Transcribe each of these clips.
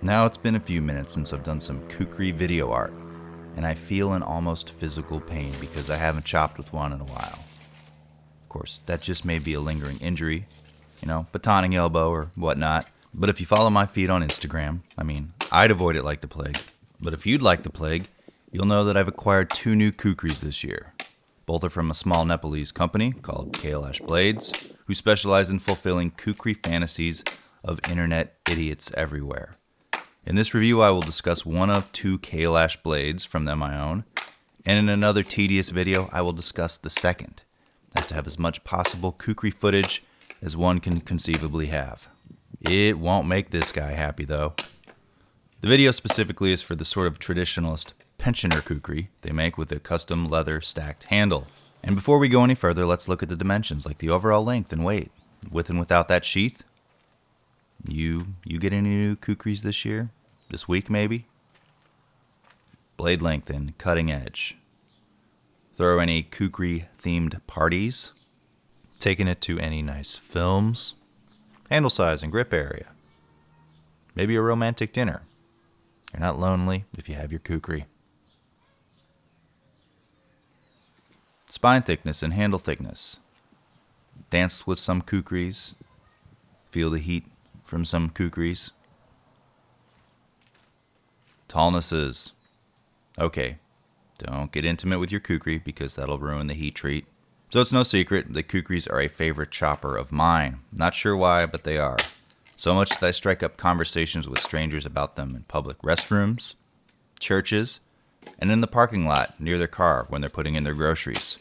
Now it's been a few minutes since I've done some kukri video art, and I feel an almost physical pain because I haven't chopped with one in a while. Of course, that just may be a lingering injury, batoning elbow or whatnot. But if you follow my feed on Instagram, I'd avoid it like the plague. But if you'd like the plague, you'll know that I've acquired 2 new kukris this year. Both are from a small Nepalese company called Kailash Blades, who specialize in fulfilling kukri fantasies of internet idiots everywhere. In this review, I will discuss one of 2 Kailash blades from them I own, and in another tedious video, I will discuss the second, as to have as much possible kukri footage as one can conceivably have. It won't make this guy happy, though. The video specifically is for the sort of traditionalist pensioner kukri they make with a custom leather stacked handle. And before we go any further, let's look at the dimensions, like the overall length and weight. With and without that sheath. You get any new kukris this year? This week, maybe? Blade length and cutting edge. Throw any kukri-themed parties? Taking it to any nice films? Handle size and grip area? Maybe a romantic dinner? You're not lonely if you have your kukri. Spine thickness and handle thickness. Danced with some kukris. Feel the heat from some kukris. Tallnesses. Okay, don't get intimate with your kukri because that'll ruin the heat treat. So it's no secret that kukris are a favorite chopper of mine. Not sure why, but they are. So much that I strike up conversations with strangers about them in public restrooms, churches, and in the parking lot near their car when they're putting in their groceries.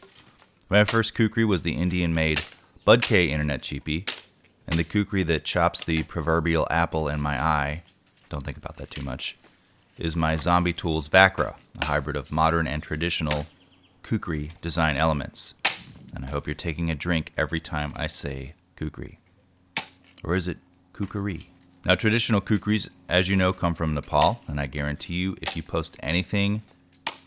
My first kukri was the Indian-made Bud K internet cheapie, and the kukri that chops the proverbial apple in my eye, don't think about that too much, is my Zombie Tools Vacra, a hybrid of modern and traditional kukri design elements. And I hope you're taking a drink every time I say kukri. Or is it kukri? Now, traditional kukris, as you know, come from Nepal, and I guarantee you, if you post anything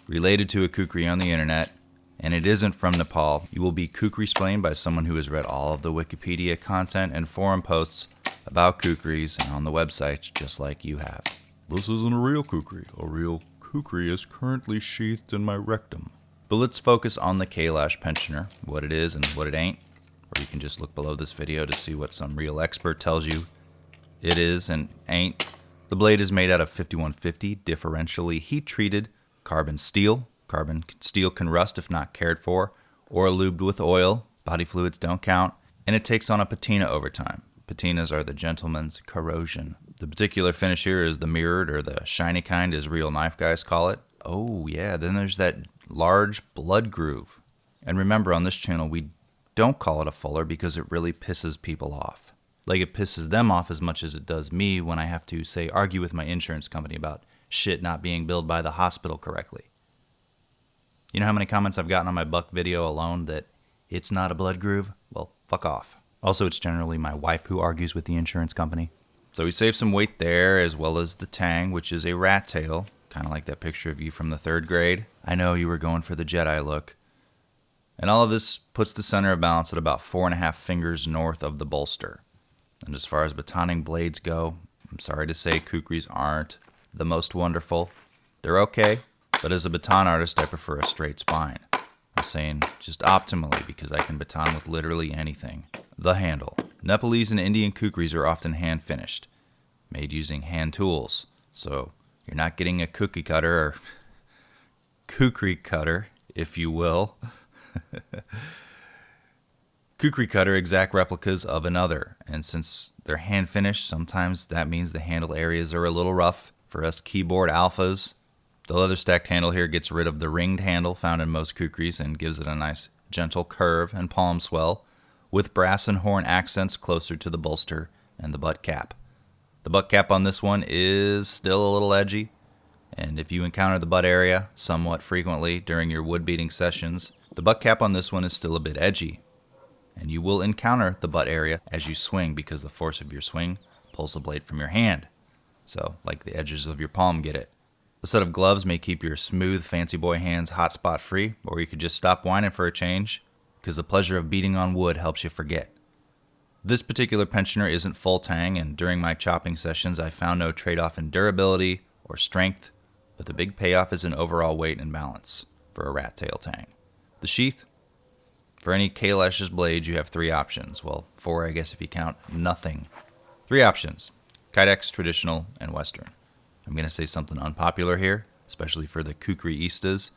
related to a kukri on the internet, and it isn't from Nepal, you will be kukri-splained by someone who has read all of the Wikipedia content and forum posts about kukris and on the websites just like you have. This isn't a real kukri. A real kukri is currently sheathed in my rectum. But let's focus on the Kailash Pensioner, what it is and what it ain't. Or you can just look below this video to see what some real expert tells you it is and ain't. The blade is made out of 5150 differentially heat-treated carbon steel. Carbon steel can rust if not cared for, or lubed with oil. Body fluids don't count. And it takes on a patina over time. Patinas are the gentleman's corrosion. The particular finish here is the mirrored or the shiny kind, as real knife guys call it. Oh yeah, then there's that large blood groove. And remember, on this channel, we don't call it a fuller because it really pisses people off. Like, it pisses them off as much as it does me when I have to, say, argue with my insurance company about shit not being billed by the hospital correctly. You know how many comments I've gotten on my buck video alone that it's not a blood groove? Well, fuck off. Also, it's generally my wife who argues with the insurance company. So we save some weight there, as well as the tang, which is a rat tail, kind of like that picture of you from the 3rd grade. I know you were going for the Jedi look. And all of this puts the center of balance at about 4.5 fingers north of the bolster. And as far as batoning blades go, I'm sorry to say kukris aren't the most wonderful. They're okay, but as a baton artist, I prefer a straight spine. I'm saying just optimally because I can baton with literally anything. The handle. Nepalese and Indian kukris are often hand finished, made using hand tools. So you're not getting a cookie cutter or kukri cutter, if you will. Kukri cutter exact replicas of another, and since they're hand finished, sometimes that means the handle areas are a little rough for us keyboard alphas. The leather stacked handle here gets rid of the ringed handle found in most kukris and gives it a nice gentle curve and palm swell, with brass and horn accents closer to the bolster and the butt cap. The butt cap on this one is still a little edgy, and if you encounter the butt area somewhat frequently during your wood beating sessions, the butt cap on this one is still a bit edgy, and you will encounter the butt area as you swing because the force of your swing pulls the blade from your hand. So, like the edges of your palm get it. A set of gloves may keep your smooth, fancy boy hands hot spot free, or you could just stop whining for a change, because the pleasure of beating on wood helps you forget. This particular pensioner isn't full tang, and during my chopping sessions I found no trade-off in durability or strength, but the big payoff is in overall weight and balance for a rat tail tang. The sheath? For any Kailash's blade you have 3 options. Well, 4 I guess if you count nothing. 3 options: Kydex, traditional, and western. I'm going to say something unpopular here, especially for the Kukriistas.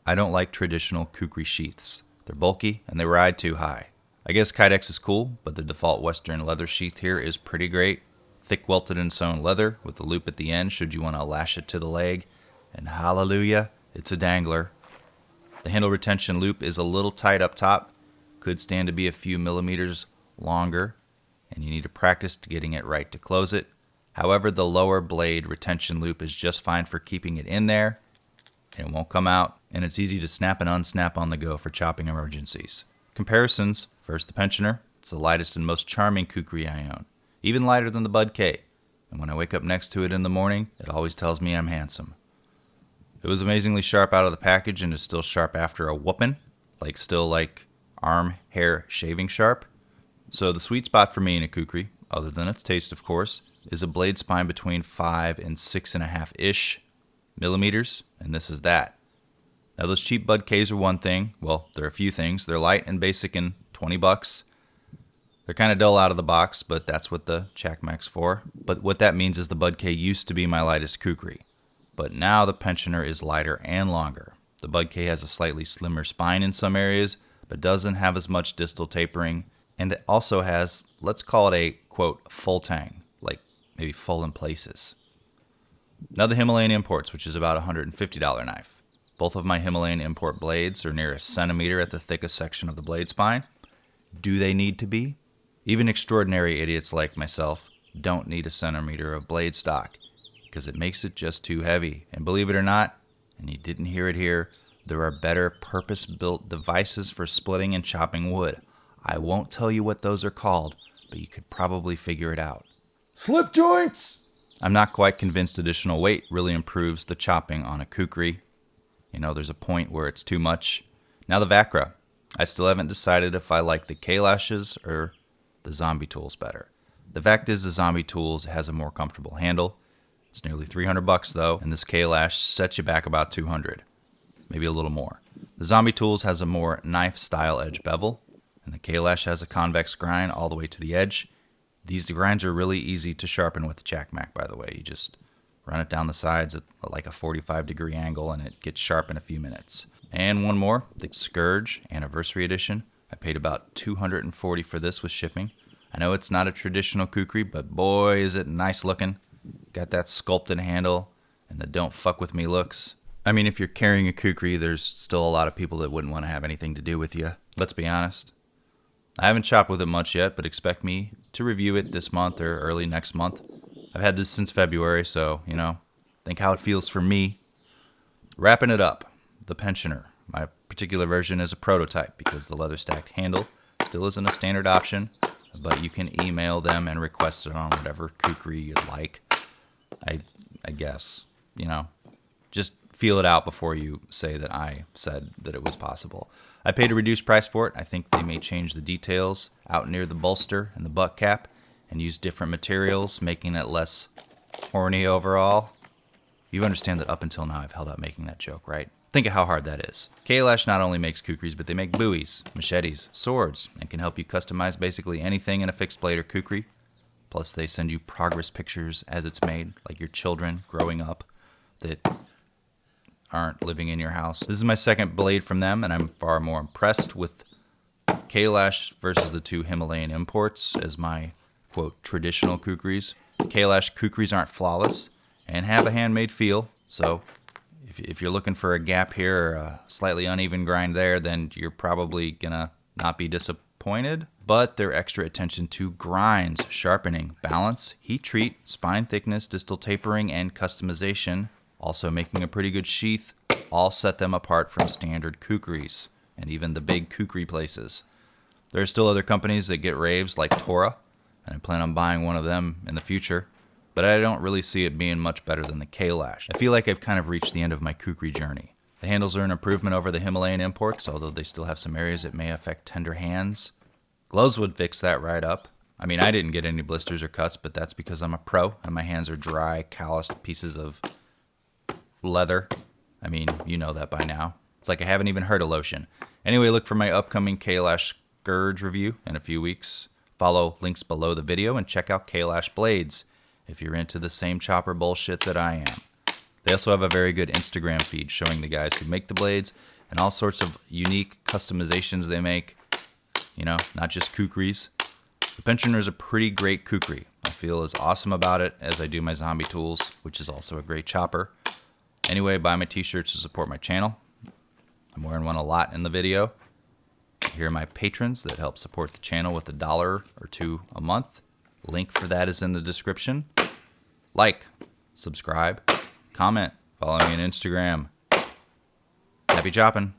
I don't like traditional Kukri sheaths. They're bulky and they ride too high. I guess Kydex is cool, but the default western leather sheath here is pretty great. Thick welted and sewn leather with a loop at the end should you want to lash it to the leg. And hallelujah, it's a dangler. The handle retention loop is a little tight up top. Could stand to be a few millimeters longer, and you need to practice getting it right to close it. However, the lower blade retention loop is just fine for keeping it in there, and it won't come out, and it's easy to snap and unsnap on the go for chopping emergencies. Comparisons: first, the pensioner. It's the lightest and most charming kukri I own, even lighter than the Bud K, and when I wake up next to it in the morning, it always tells me I'm handsome. It was amazingly sharp out of the package and is still sharp after a whooping, like arm hair shaving sharp. So the sweet spot for me in a kukri, other than its taste of course, is a blade spine between 5 and 6.5-ish millimeters, and this is that. Now those cheap Bud Ks are one thing. Well, they're a few things. They're light and basic and $20. They're kind of dull out of the box, but that's what the Chakmak's for. But what that means is the Bud K used to be my lightest kukri, but now the pensioner is lighter and longer. The Bud K has a slightly slimmer spine in some areas, but doesn't have as much distal tapering, and it also has, let's call it a, quote, full tang, like maybe full in places. Now the Himalayan imports, which is about a $150 knife. Both of my Himalayan import blades are near a centimeter at the thickest section of the blade spine. Do they need to be? Even extraordinary idiots like myself don't need a centimeter of blade stock, because it makes it just too heavy. And believe it or not, and you didn't hear it here, there are better purpose-built devices for splitting and chopping wood. I won't tell you what those are called, but you could probably figure it out. Slip joints! I'm not quite convinced additional weight really improves the chopping on a kukri. You know, there's a point where it's too much. Now the Vakra. I still haven't decided if I like the Kailash's or the Zombie Tools better. The fact is the Zombie Tools has a more comfortable handle. It's nearly $300 though, and this Kailash sets you back about $200. Maybe a little more. The Zombie Tools has a more knife-style edge bevel, and the Kailash has a convex grind all the way to the edge. These grinds are really easy to sharpen with the Chakmak, by the way. You just run it down the sides at like a 45-degree angle, and it gets sharp in a few minutes. And one more, the Scourge Anniversary Edition. I paid about $240 for this with shipping. I know it's not a traditional kukri, but boy, is it nice looking. Got that sculpted handle and the don't fuck with me looks. I mean, if you're carrying a kukri, there's still a lot of people that wouldn't want to have anything to do with you. Let's be honest. I haven't chopped with it much yet, but expect me to review it this month or early next month. I've had this since February, so, think how it feels for me. Wrapping it up, the pensioner. My particular version is a prototype because the leather stacked handle still isn't a standard option, but you can email them and request it on whatever kukri you'd like. I guess, just feel it out before you say that I said that it was possible. I paid a reduced price for it. I think they may change the details out near the bolster and the butt cap and use different materials, making it less horny overall. You understand that up until now I've held up making that joke, right? Think of how hard that is. Kailash not only makes kukris, but they make buoys, machetes, swords, and can help you customize basically anything in a fixed blade or kukri. Plus they send you progress pictures as it's made, like your children growing up that aren't living in your house. This is my second blade from them, and I'm far more impressed with Kailash versus the 2 Himalayan imports as my, quote, traditional kukris. The Kailash kukris aren't flawless and have a handmade feel, so if you're looking for a gap here or a slightly uneven grind there, then you're probably gonna not be disappointed. But their extra attention to grinds, sharpening, balance, heat treat, spine thickness, distal tapering, and customization, also making a pretty good sheath, all set them apart from standard kukris, and even the big kukri places. There are still other companies that get raves like Tora, and I plan on buying one of them in the future, but I don't really see it being much better than the Kailash. I feel like I've kind of reached the end of my kukri journey. The handles are an improvement over the Himalayan imports, although they still have some areas that may affect tender hands. Gloves would fix that right up. I mean, I didn't get any blisters or cuts, but that's because I'm a pro and my hands are dry, calloused pieces of leather. I mean, you know that by now. It's like I haven't even heard of lotion. Anyway, look for my upcoming Kailash Scourge review in a few weeks. Follow links below the video and check out Kailash Blades if you're into the same chopper bullshit that I am. They also have a very good Instagram feed showing the guys who make the blades and all sorts of unique customizations they make. You know, not just kukris. The Pensioner is a pretty great kukri. I feel as awesome about it as I do my zombie tools, which is also a great chopper. Anyway, buy my t-shirts to support my channel. I'm wearing one a lot in the video. Here are my patrons that help support the channel with $1 or $2 a month. Link for that is in the description. Like, subscribe, comment, follow me on Instagram. Happy chopping.